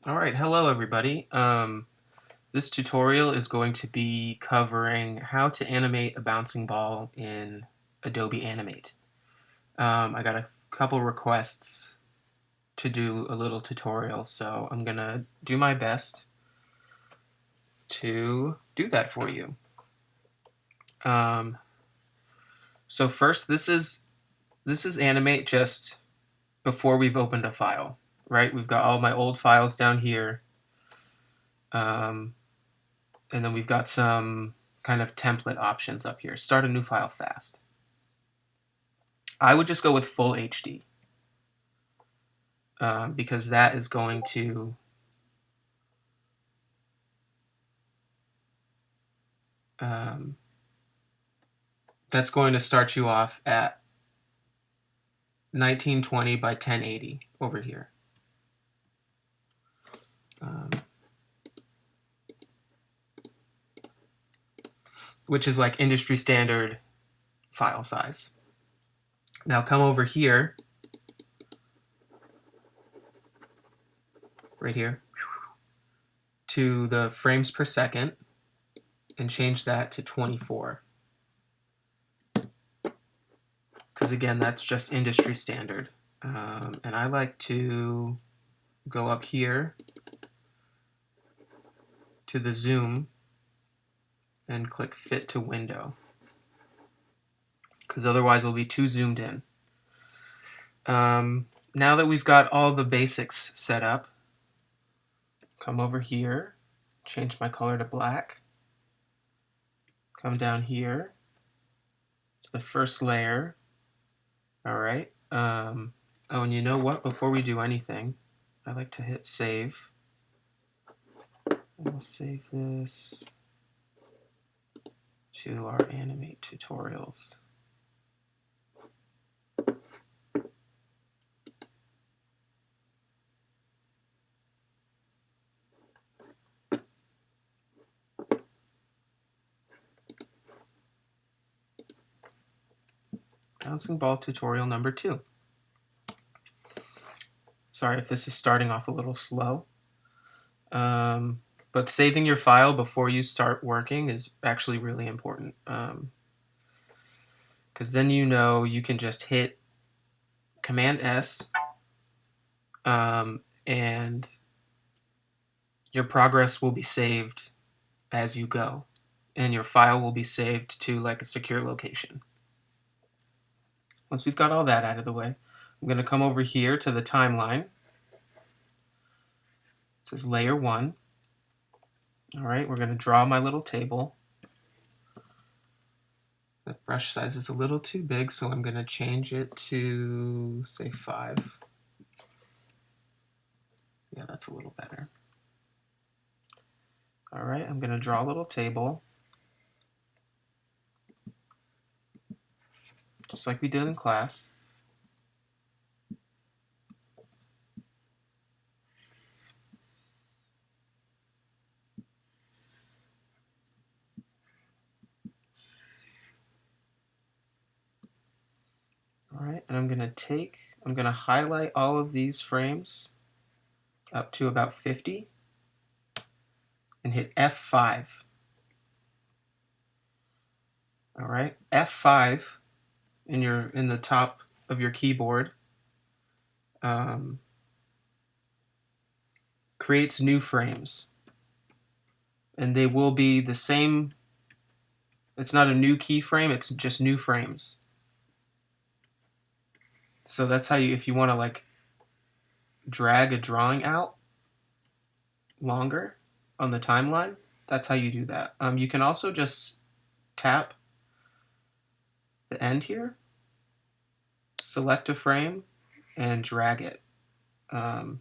All right, hello everybody. This tutorial is going to be covering how to animate a bouncing ball in Adobe Animate. I got a couple requests to do a little tutorial, so I'm gonna do my best to do that for you. So first, this is Animate just before we've opened a file, right? We've got all my old files down here. And then we've got some kind of template options up here. Start a new file fast. I would just go with full HD because that is going to start you off at 1920 by 1080 over here. Which is like industry standard file size. Now come over here, right here, to the frames per second and change that to 24. Because again, that's just industry standard. And I like to go up here to the zoom and click fit to window, because otherwise we'll be too zoomed in. Now that we've got all the basics set up, come over here, change my color to black, come down here to the first layer. All right. Oh, and you know what? Before we do anything, I like to hit save. We'll save this to our Animate tutorials. Bouncing ball tutorial number 2. Sorry if this is starting off a little slow. But saving your file before you start working is actually really important. Because then you know you can just hit Command S and your progress will be saved as you go. And your file will be saved to like a secure location. Once we've got all that out of the way, I'm going to come over here to the timeline. It says layer 1. All right, we're going to draw my little table. The brush size is a little too big, so I'm going to change it to, say, 5. Yeah, that's a little better. All right, I'm going to draw a little table, just like we did in class. All right, and I'm going to highlight all of these frames up to about 50 and hit F5. All right, F5 in the top of your keyboard creates new frames, and they will be the same. It's not a new keyframe, it's just new frames. So that's how you, if you want to like drag a drawing out longer on the timeline, that's how you do that. You can also just tap the end here, select a frame, and drag it. It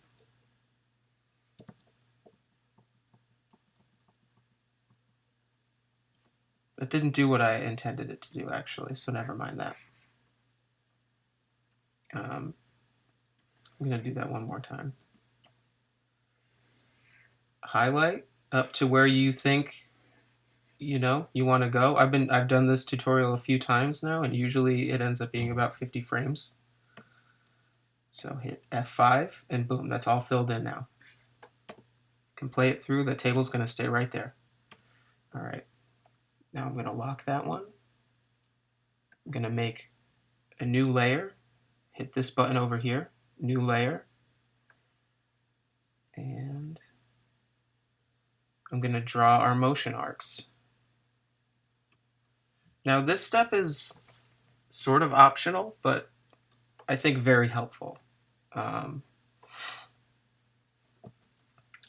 didn't do what I intended it to do, actually, so never mind that. I'm going to do that one more time. Highlight up to where you think you want to go. I've done this tutorial a few times now, and usually it ends up being about 50 frames. So hit F5 and boom, that's all filled in now. can play it through, the table's going to stay right there. All right, now I'm going to lock that one. I'm going to make a new layer, hit this button over here, new layer, and I'm going to draw our motion arcs. Now this step is sort of optional, but I think very helpful.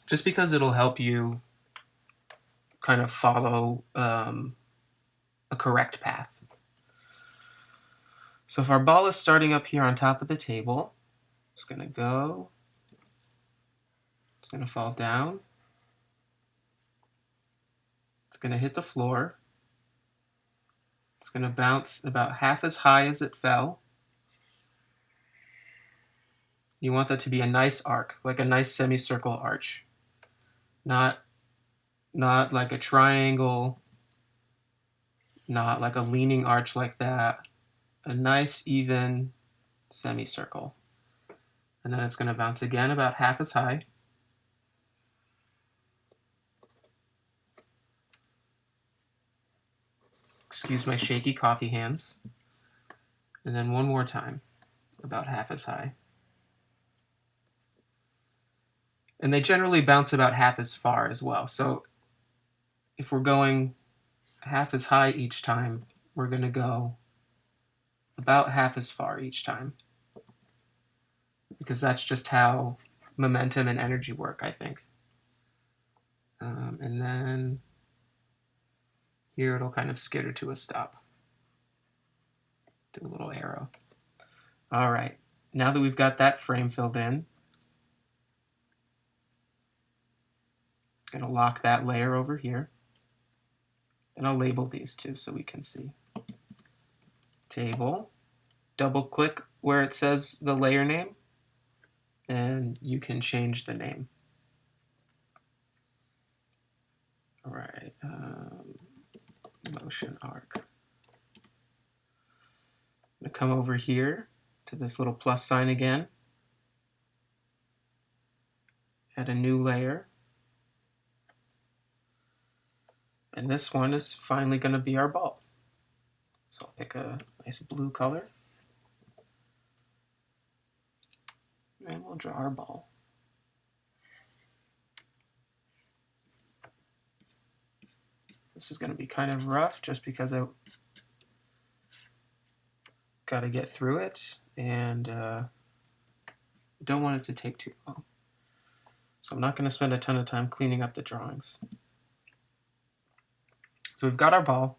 Just because it'll help you kind of follow a correct path. So if our ball is starting up here on top of the table, it's going to go, it's going to fall down, it's going to hit the floor, it's going to bounce about half as high as it fell. You want that to be a nice arc, like a nice semicircle arch. Not like a triangle, not like a leaning arch like that. A nice, even semicircle. And then it's going to bounce again about half as high. Excuse my shaky coffee hands. And then one more time, about half as high. And they generally bounce about half as far as well. So if we're going half as high each time, we're going to go about half as far each time. Because that's just how momentum and energy work, I think. And then here it'll kind of skitter to a stop. Do a little arrow. All right, now that we've got that frame filled in, I'm going to lock that layer over here. And I'll label these two so we can see. Table. Double click where it says the layer name, and you can change the name. All right, motion arc. I'm going to come over here to this little plus sign again. Add a new layer. And this one is finally going to be our ball. So I'll pick a nice blue color. And we'll draw our ball. This is going to be kind of rough just because I got to get through it and don't want it to take too long. So I'm not going to spend a ton of time cleaning up the drawings. So we've got our ball.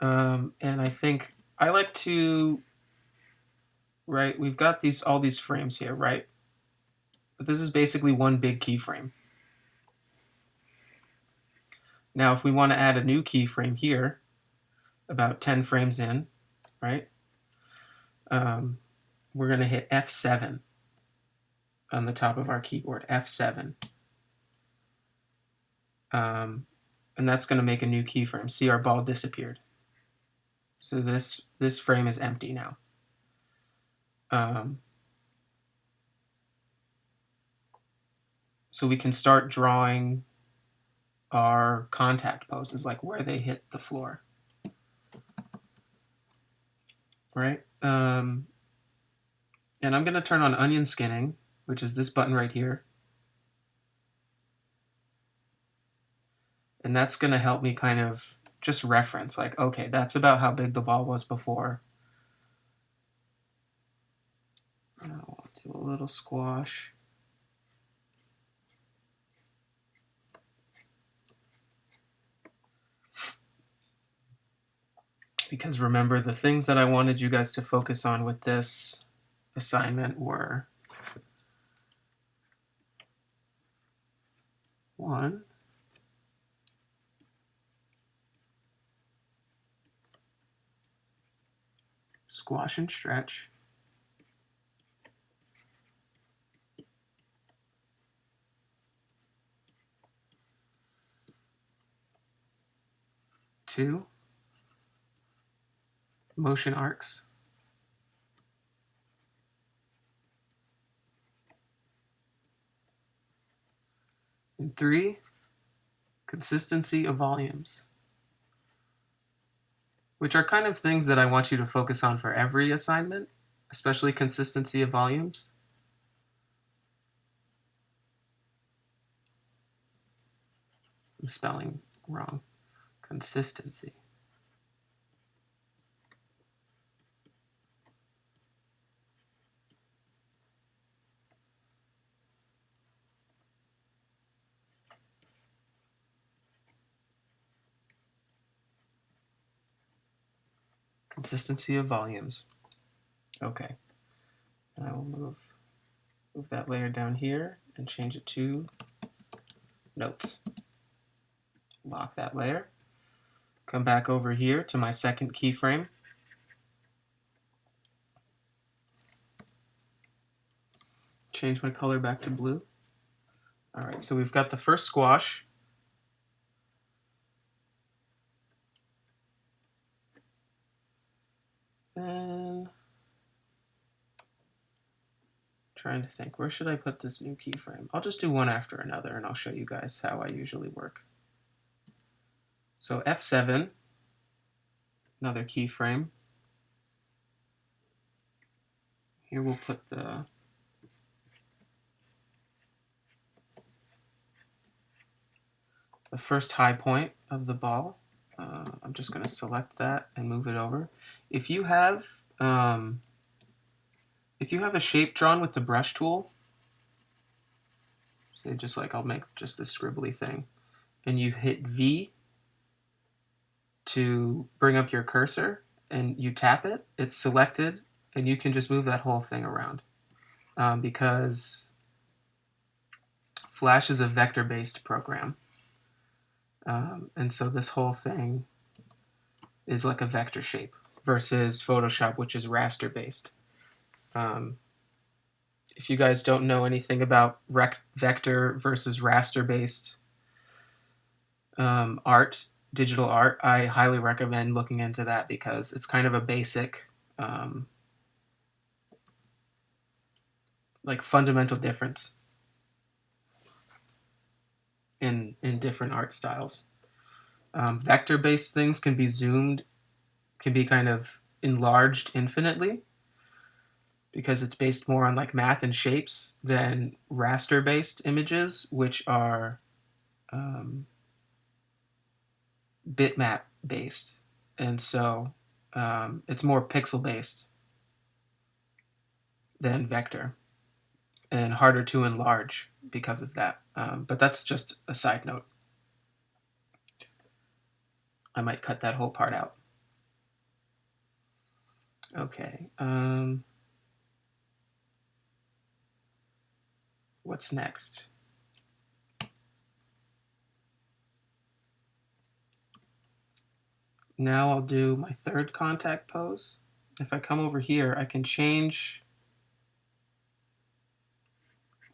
And I think I like to, right, we've got all these frames here, right? But this is basically one big keyframe. Now, if we want to add a new keyframe here, about 10 frames in, right? We're going to hit F7 on the top of our keyboard, F7. And that's going to make a new keyframe. See, our ball disappeared. So this frame is empty now. So we can start drawing our contact poses, like where they hit the floor. Right? And I'm going to turn on onion skinning, which is this button right here. And that's going to help me kind of just reference, like, okay, that's about how big the ball was before. I'll do a little squash. Because remember, the things that I wanted you guys to focus on with this assignment were 1, squash and stretch. 2, motion arcs. And 3, consistency of volumes, which are kind of things that I want you to focus on for every assignment, especially consistency of volumes. I'm spelling wrong. Consistency. Consistency of volumes. Okay. I will move that layer down here and change it to notes. Lock that layer. Come back over here to my second keyframe. Change my color back to blue. All right, so we've got the first squash. Then, trying to think, where should I put this new keyframe? I'll just do one after another and I'll show you guys how I usually work. So F7, another keyframe. Here we'll put the first high point of the ball. I'm just going to select that and move it over. If you have a shape drawn with the brush tool, say just like I'll make just this scribbly thing, and you hit V to bring up your cursor and you tap it, it's selected, and you can just move that whole thing around because Flash is a vector-based program. And so this whole thing is like a vector shape versus Photoshop, which is raster-based. If you guys don't know anything about vector versus raster-based art, digital art, I highly recommend looking into that because it's kind of a basic, like fundamental difference in different art styles. Vector-based things can be zoomed, can be kind of enlarged infinitely because it's based more on like math and shapes than raster-based images, which are bitmap based, and so it's more pixel based than vector and harder to enlarge because of that. But that's just a side note. I might cut that whole part out. Okay. What's next? Now I'll do my third contact pose. If I come over here, I can change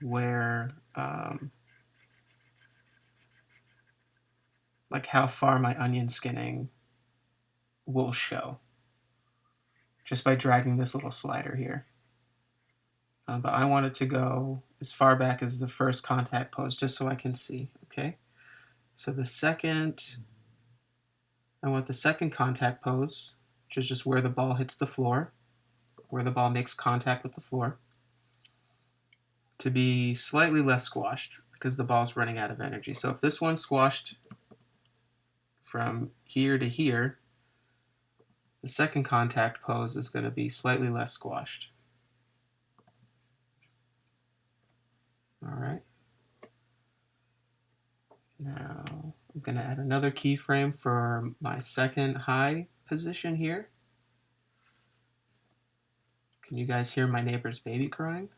where, like how far my onion skinning will show just by dragging this little slider here. But I want it to go as far back as the first contact pose just so I can see, okay? So I want the second contact pose, which is just where the ball hits the floor, where the ball makes contact with the floor, to be slightly less squashed because the ball's running out of energy. So if this one's squashed from here to here, the second contact pose is going to be slightly less squashed. All right. Now I'm going to add another keyframe for my second high position here. Can you guys hear my neighbor's baby crying?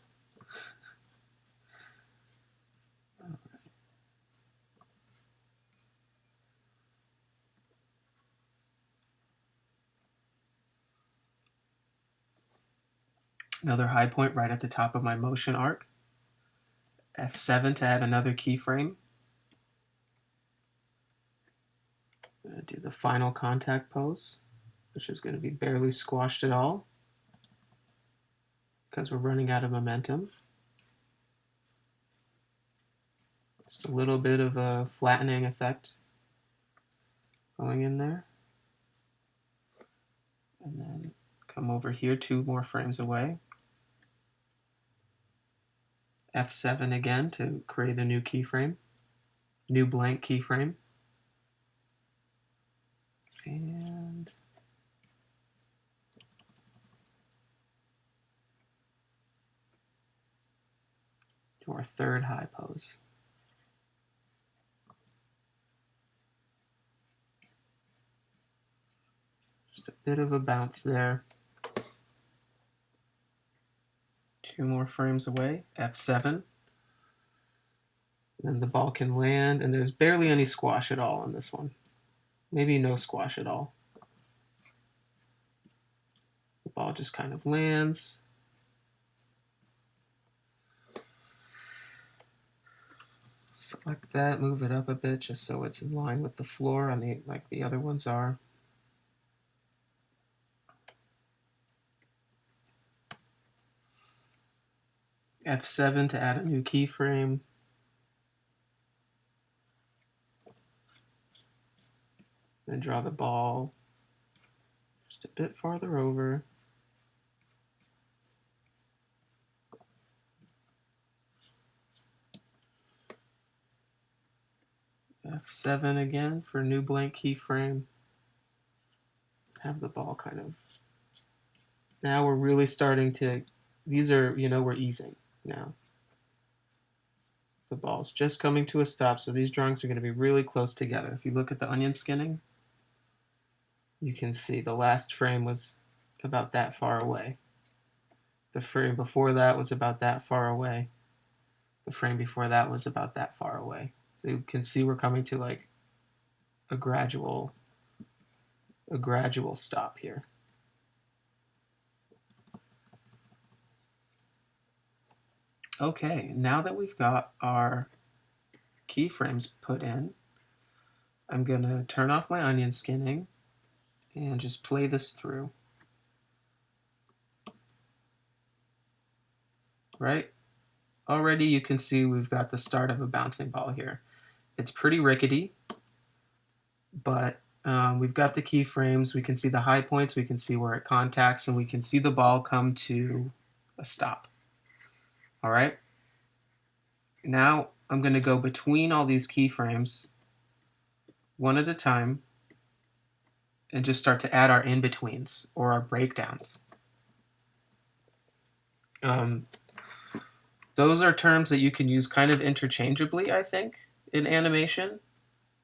Another high point right at the top of my motion arc. F7 to add another keyframe. I'm going to do the final contact pose, which is going to be barely squashed at all because we're running out of momentum. Just a little bit of a flattening effect going in there. And then come over here 2 more frames away. F7 again to create a new keyframe, new blank keyframe. And to our third high pose. Just a bit of a bounce there. 2 more frames away, F7. And the ball can land, and there's barely any squash at all on this one. Maybe no squash at all. The ball just kind of lands. Select that, move it up a bit just so it's in line with the floor on the like the other ones are. F7 to add a new keyframe. Then draw the ball just a bit farther over. F7 again for a new blank keyframe. Have the ball kind of... Now we're really starting to... These are, we're easing now. The ball's just coming to a stop, so these drawings are going to be really close together. If you look at the onion skinning, you can see the last frame was about that far away. The frame before that was about that far away. The frame before that was about that far away. So you can see we're coming to like a gradual stop here. Okay, now that we've got our keyframes put in, I'm going to turn off my onion skinning and just play this through. Right? Already you can see we've got the start of a bouncing ball here. It's pretty rickety, but we've got the keyframes. We can see the high points, we can see where it contacts, and we can see the ball come to a stop. All right? Now I'm going to go between all these keyframes one at a time and just start to add our in-betweens or our breakdowns. Those are terms that you can use kind of interchangeably, I think, in animation.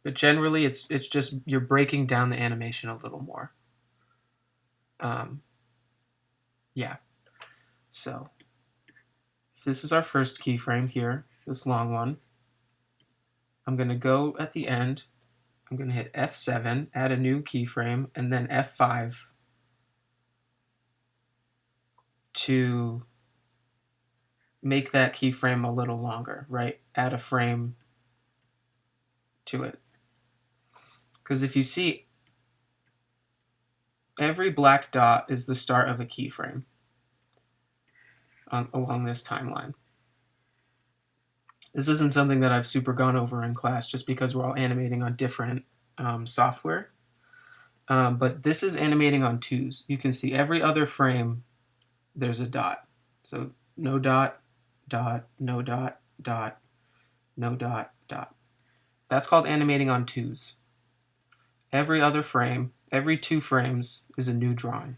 But generally, it's just you're breaking down the animation a little more. Yeah. So if this is our first keyframe here, this long one, I'm going to go at the end. I'm going to hit F7, add a new keyframe, and then F5 to make that keyframe a little longer, right? Add a frame to it. Because if you see, every black dot is the start of a keyframe along this timeline. This isn't something that I've super gone over in class just because we're all animating on different software. But this is animating on 2s. You can see every other frame, there's a dot. So no dot, dot, no dot, dot, no dot, dot. That's called animating on 2s. Every other frame, every 2 frames is a new drawing.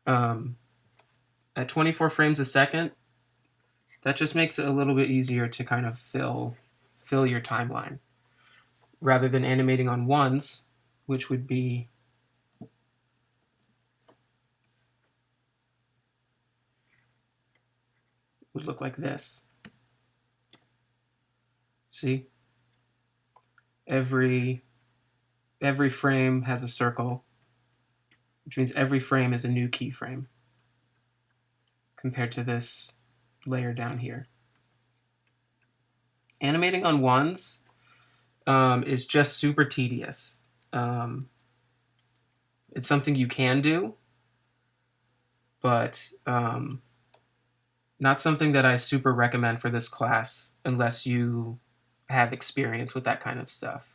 At 24 frames a second, that just makes it a little bit easier to kind of fill your timeline, rather than animating on 1s, which would look like this. See? Every frame has a circle, which means every frame is a new keyframe compared to this layer down here. Animating on 1s is just super tedious. It's something you can do, but Not something that I super recommend for this class unless you have experience with that kind of stuff.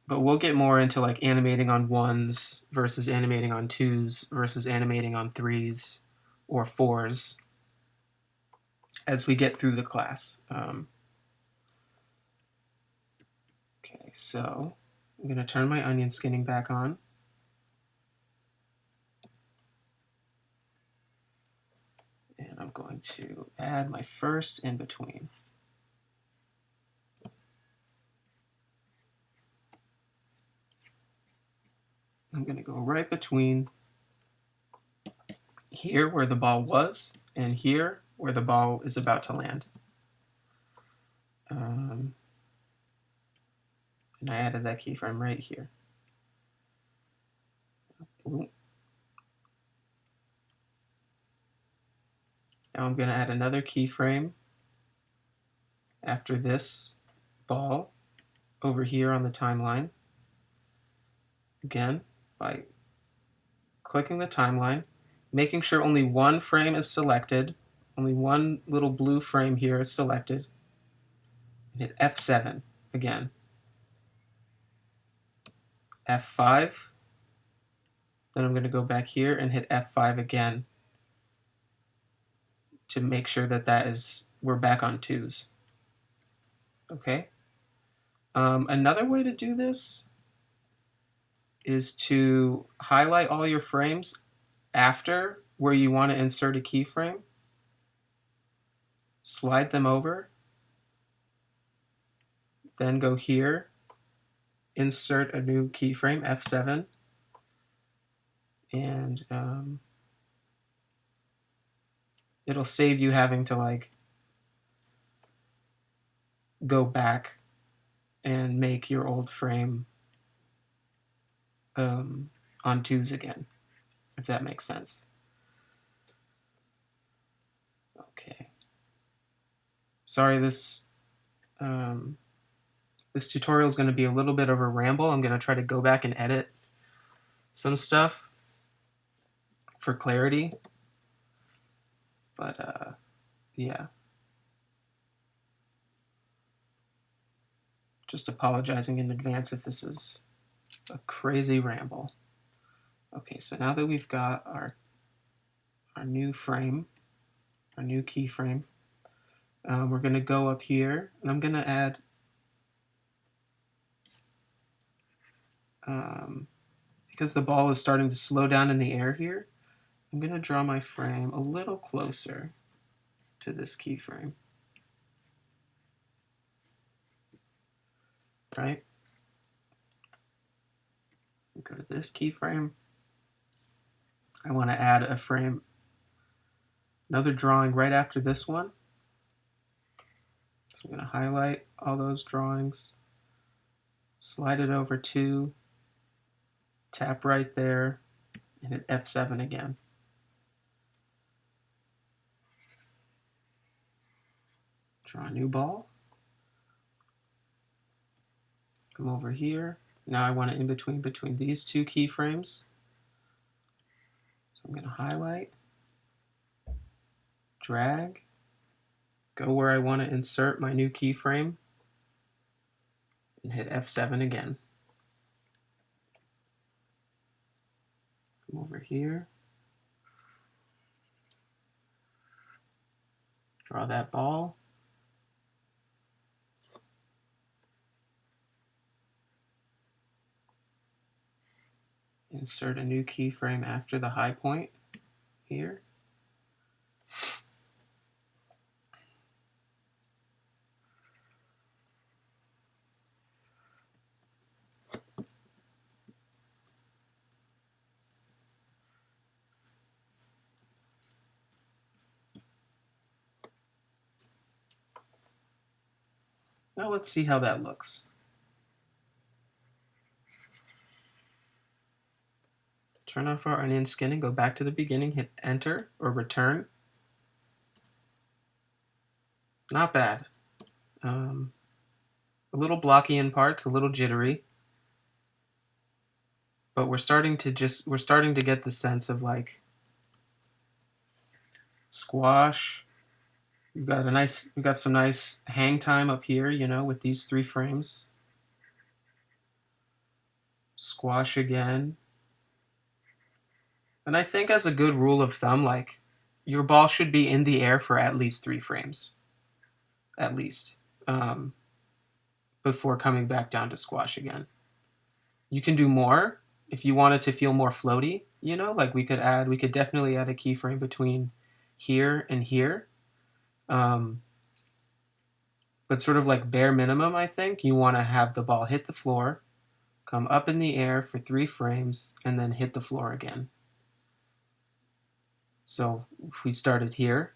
But we'll get more into like animating on 1s versus animating on 2s versus animating on 3s or 4s as we get through the class. Okay, so I'm going to turn my onion skinning back on. And I'm going to add my first in between. I'm going to go right between here where the ball was and here where the ball is about to land. And I added that keyframe right here. Now I'm going to add another keyframe after this ball over here on the timeline. Again, by clicking the timeline, making sure only one frame is selected, only one little blue frame here is selected, and hit F7 again. F5, then I'm going to go back here and hit F5 again to make sure that we're back on 2s. Okay. Another way to do this is to highlight all your frames after where you want to insert a keyframe, slide them over, then go here, insert a new keyframe, F7, and it'll save you having to like go back and make your old frame on 2s again, if that makes sense. Okay. Sorry, this tutorial is going to be a little bit of a ramble. I'm going to try to go back and edit some stuff for clarity. But yeah. Just apologizing in advance if this is a crazy ramble. Okay, so now that we've got our new frame, our new keyframe, we're going to go up here, and I'm going to add because the ball is starting to slow down in the air here, I'm going to draw my frame a little closer to this keyframe. Right? Go to this keyframe. I want to add a frame, another drawing right after this one. So I'm going to highlight all those drawings, slide it over to, tap right there, and hit F7 again. Draw a new ball. Come over here. Now I want to in between these two keyframes. So I'm going to highlight, drag, go where I want to insert my new keyframe, and hit F7 again. Come over here. Draw that ball. Insert a new keyframe after the high point here. Now let's see how that looks. Turn off our onion skinning, go back to the beginning, hit enter or return. Not bad. A little blocky in parts, a little jittery. but we're starting to get the sense of like squash. We've got some nice hang time up here, you know, with these 3 frames. Squash again. And I think as a good rule of thumb, like your ball should be in the air for at least 3 frames, at least, before coming back down to squash again. You can do more if you want it to feel more floaty, you know, like we could definitely add a keyframe between here and here. But sort of like bare minimum, I think, you want to have the ball hit the floor, come up in the air for 3 frames, and then hit the floor again. So if we started here,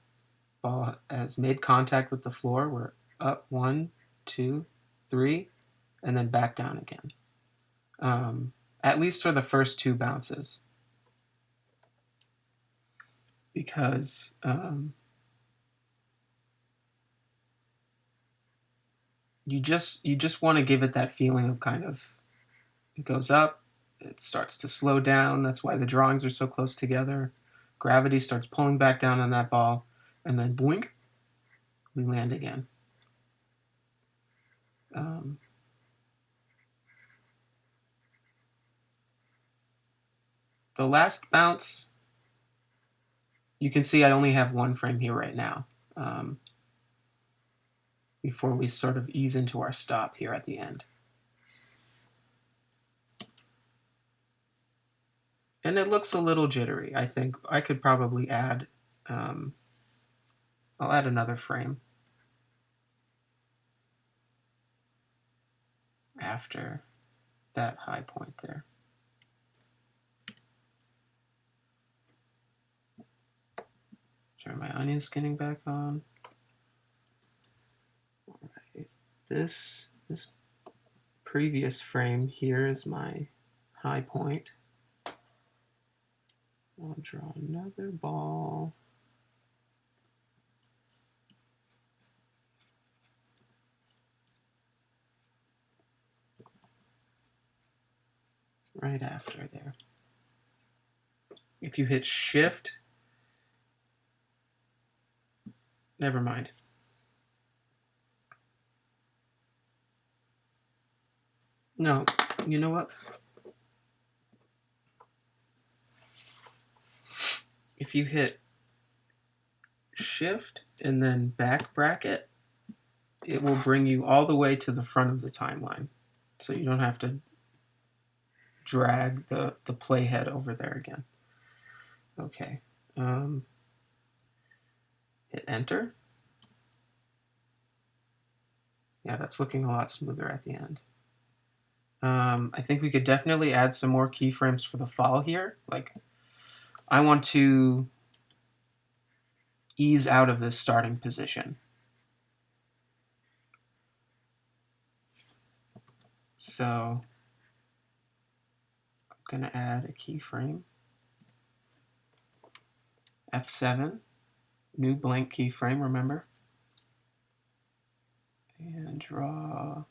ball has made contact with the floor, we're up 1, 2, 3, and then back down again. At least for the first 2 bounces. Because you just want to give it that feeling of kind of, it goes up, it starts to slow down. That's why the drawings are so close together. Gravity starts pulling back down on that ball, and then boink, we land again. The last bounce, you can see I only have 1 frame here right now, before we sort of ease into our stop here at the end. And it looks a little jittery. I think I could probably add, I'll add another frame after that high point there. Turn my onion skinning back on. All right. This previous frame here is my high point. I'll draw another ball. Right after there. If you hit shift, never mind. No, you know what? If you hit shift and then back bracket, it will bring you all the way to the front of the timeline. So you don't have to drag the playhead over there again. Okay. Hit enter. Yeah, that's looking a lot smoother at the end. I think we could definitely add some more keyframes for the fall here. Like, I want to ease out of this starting position. So I'm going to add a keyframe. F7, new blank keyframe, remember? And draw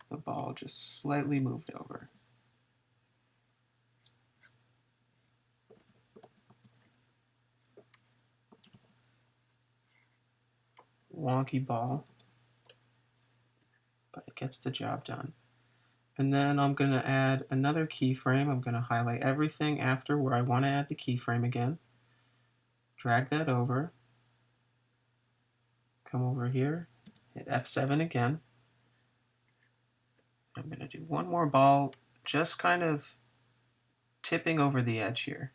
the ball just slightly moved over. Wonky ball, but it gets the job done. And then I'm going to add another keyframe. I'm going to highlight everything after where I want to add the keyframe again. Drag that over. Come over here, hit F7 again. I'm going to do one more ball, just kind of tipping over the edge here.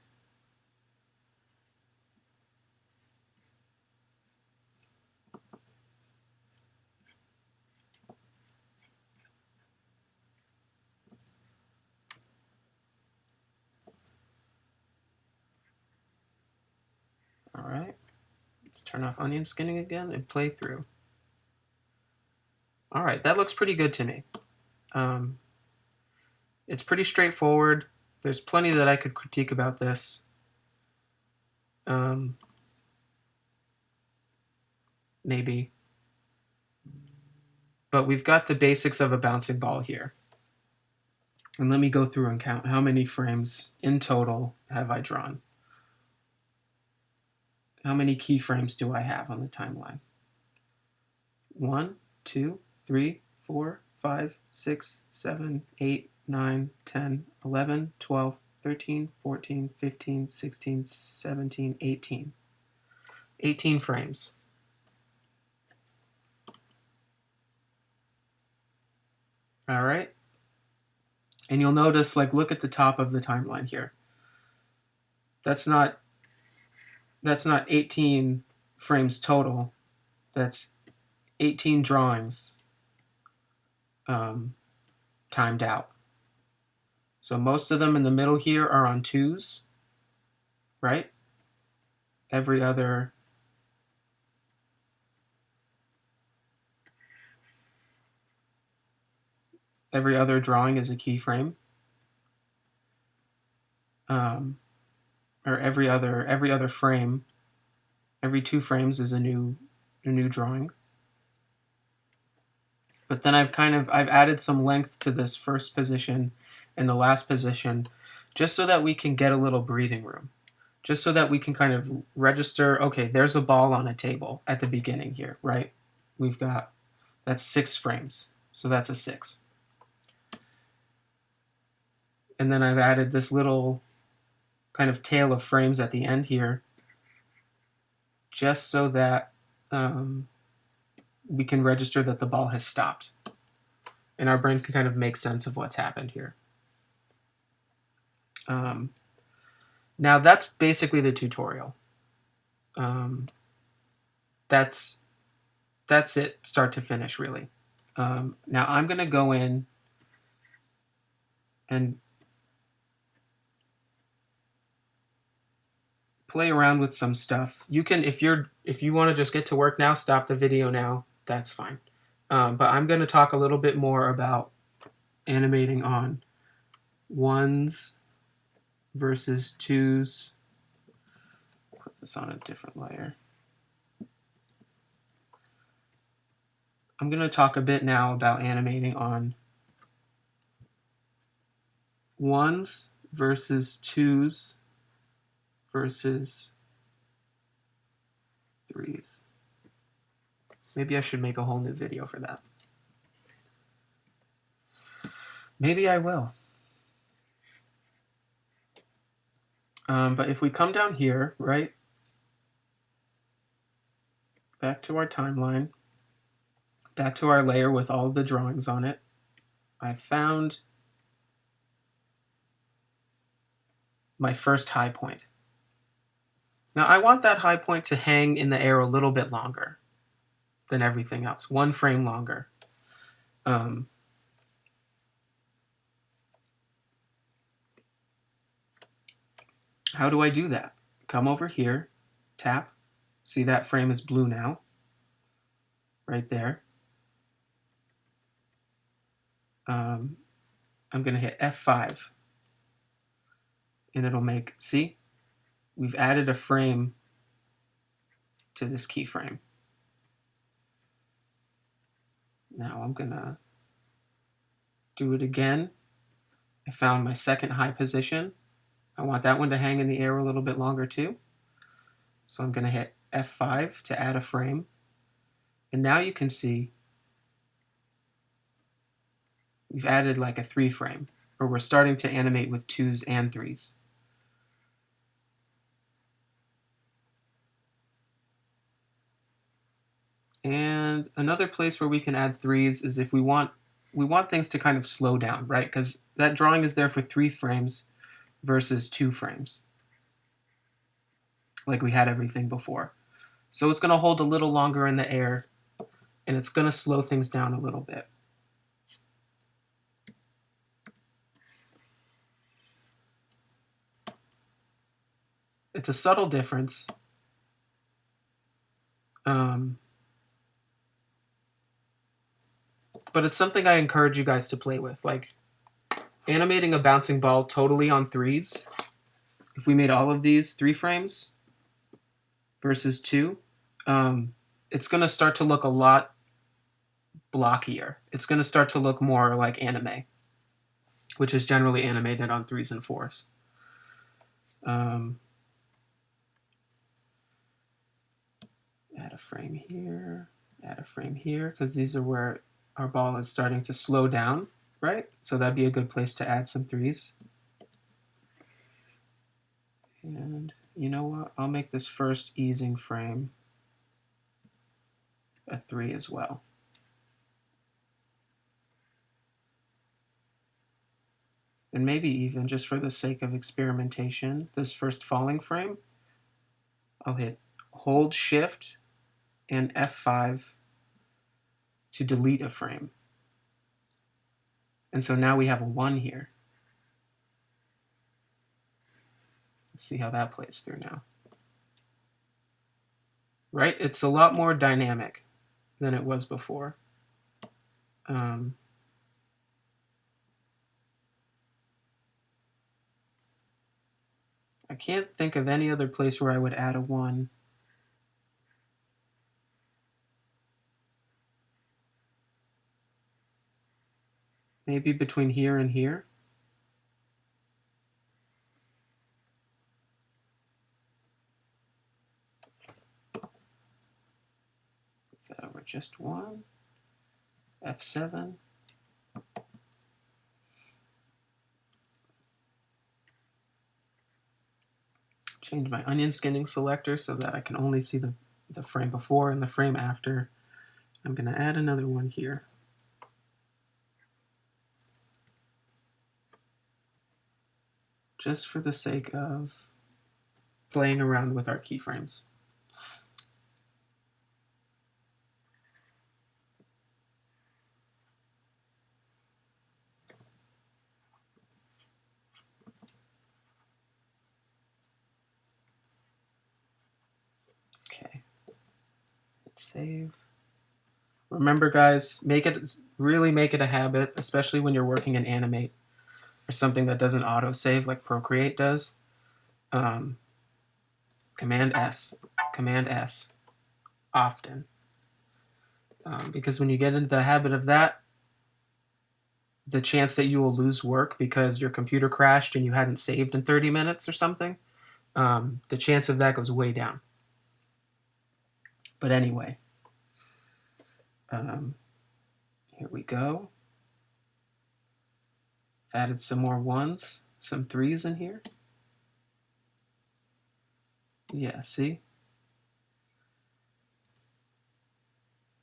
All right, let's turn off onion skinning again and play through. All right, that looks pretty good to me. It's pretty straightforward. There's plenty that I could critique about this. Maybe. But we've got the basics of a bouncing ball here. And let me go through and count how many frames in total have I drawn. How many keyframes do I have on the timeline? 1, 2, 3, 4, 5, 6, 7, 8, 9, 10, 11, 12, 13, 14, 15, 16, 17, 18. 18 frames. All right. And you'll notice, like, look at the top of the timeline here. That's not 18 frames total. That's 18 drawings timed out. So most of them in the middle here are on 2s, right? Every other drawing is a keyframe. Or every other frame, every 2 frames is a new drawing. But then I've added some length to this first position and the last position, just so that we can get a little breathing room, just so that we can kind of register, okay, there's a ball on a table at the beginning here, right? That's 6 frames, so that's a 6. And then I've added this little kind of tail of frames at the end here, just so that we can register that the ball has stopped. And our brain can kind of make sense of what's happened here. Now that's basically the tutorial. That's it, start to finish, really. Now I'm going to go in and play around with some stuff. You can, if you want to just get to work now, stop the video now, that's fine. But I'm going to talk a little bit more about animating on 1s versus 2s. Put this on a different layer. I'm going to talk a bit now about animating on 1s versus 2s versus 3s. Maybe I should make a whole new video for that. Maybe I will. But if we come down here, right, back to our timeline, back to our layer with all the drawings on it, I found my first high point. Now I want that high point to hang in the air a little bit longer than everything else, 1 frame longer. How do I do that? Come over here, tap, see that frame is blue now, right there. I'm going to hit F5, and it'll make, see, we've added a frame to this keyframe. Now I'm going to do it again. I found my second high position. I want that one to hang in the air a little bit longer too. So I'm going to hit F5 to add a frame. And now you can see we've added like a 3 frame, or we're starting to animate with 2s and 3s. And another place where we can add 3s is if we want things to kind of slow down, right? Because that drawing is there for 3 frames versus 2 frames, like we had everything before. So it's going to hold a little longer in the air, and it's going to slow things down a little bit. It's a subtle difference. But it's something I encourage you guys to play with. Like, animating a bouncing ball totally on 3s, if we made all of these 3 frames versus 2, it's going to start to look a lot blockier. It's going to start to look more like anime. which is generally animated on 3s and 4s. Add a frame here, add a frame here, because these are where our ball is starting to slow down, right? So that'd be a good place to add some 3s. And you know what? I'll make this first easing frame a 3 as well. And maybe even just for the sake of experimentation, this first falling frame, I'll hit Hold Shift and F5 to delete a frame. And so now we have a 1 here. Let's see how that plays through now. Right? It's a lot more dynamic than it was before. I can't think of any other place where I would add a 1. Maybe between here and here. Move that over just 1. F7. Change my onion skinning selector so that I can only see the frame before and the frame after. I'm going to add another 1 here. Just for the sake of playing around with our keyframes. Okay, hit save. Remember, guys, really make it a habit, especially when you're working in Animate or something that doesn't auto-save like Procreate does. Command S, often. Because when you get into the habit of that, the chance that you will lose work because your computer crashed and you hadn't saved in 30 minutes or something, the chance of that goes way down. But anyway, here we go. I've added some more 1s, some 3s in here. Yeah, see?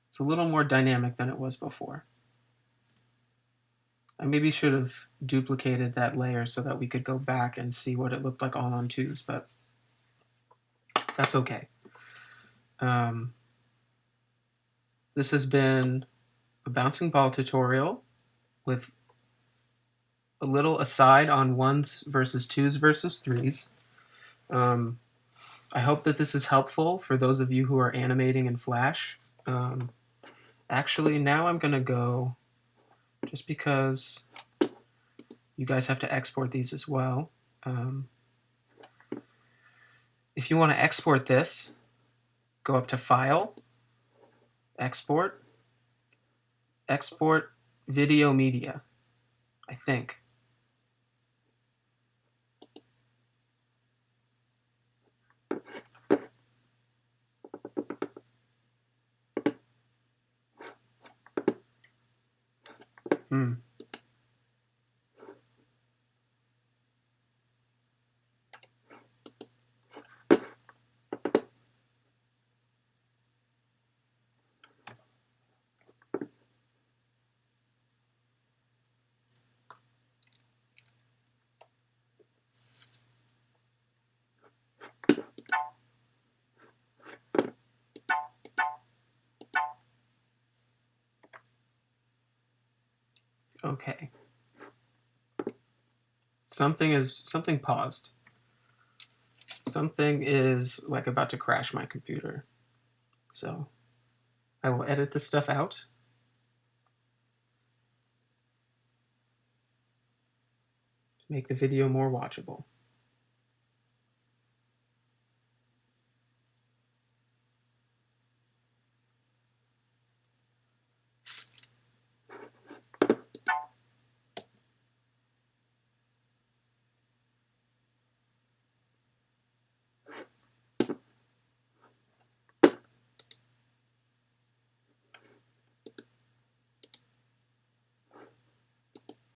It's a little more dynamic than it was before. I maybe should have duplicated that layer so that we could go back and see what it looked like all on 2s, but that's okay. This has been a bouncing ball tutorial with a little aside on 1s versus 2s versus 3s. I hope that this is helpful for those of you who are animating in Flash. Actually, now I'm going to go, just because you guys have to export these as well. If you want to export this, go up to File, Export, Export Video Media, I think. Okay. Something paused. Something is like about to crash my computer. So I will edit this stuff out. To make the video more watchable.